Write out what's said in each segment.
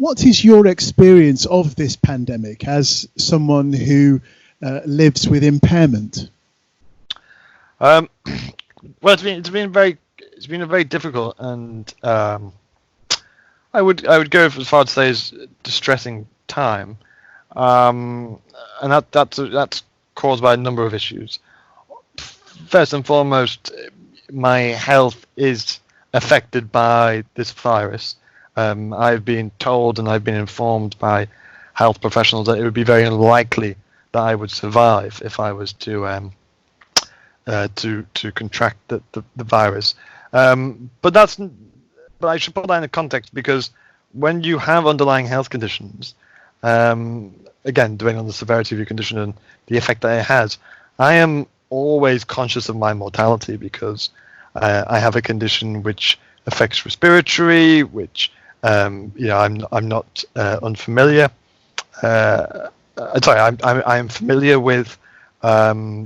What is your experience of this pandemic as someone who lives with impairment? Well, it's been a very difficult and I would go as far to say is distressing time, and that's caused by a number of issues. First and foremost, my health is affected by this virus. I've been told and I've been informed by health professionals that it would be very unlikely that I would survive if I was to contract the virus. But I should put that in the context, because when you have underlying health conditions, again, depending on the severity of your condition and the effect that it has, I am always conscious of my mortality, because I have a condition which affects respiratory, which I'm not unfamiliar. I am familiar with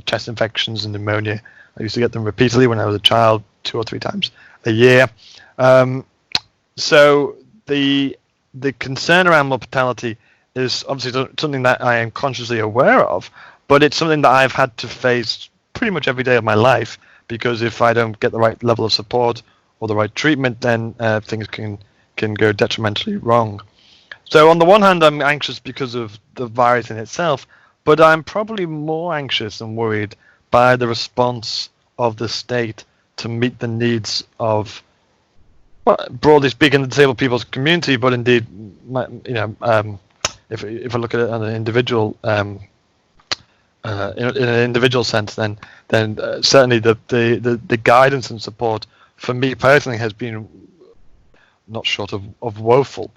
chest infections and pneumonia. I used to get them repeatedly when I was a child, 2 or 3 times a year. So the concern around mortality is obviously something that I am consciously aware of, but it's something that I've had to face pretty much every day of my life, because if I don't get the right level of support or the right treatment, then things can go detrimentally wrong. So on the one hand, I'm anxious because of the virus in itself, but I'm probably more anxious and worried by the response of the state to meet the needs of, well, broadly speaking, the disabled people's community, but indeed, if I look at it on an individual, in an individual sense, then certainly the guidance and support for me personally has been not short of woeful.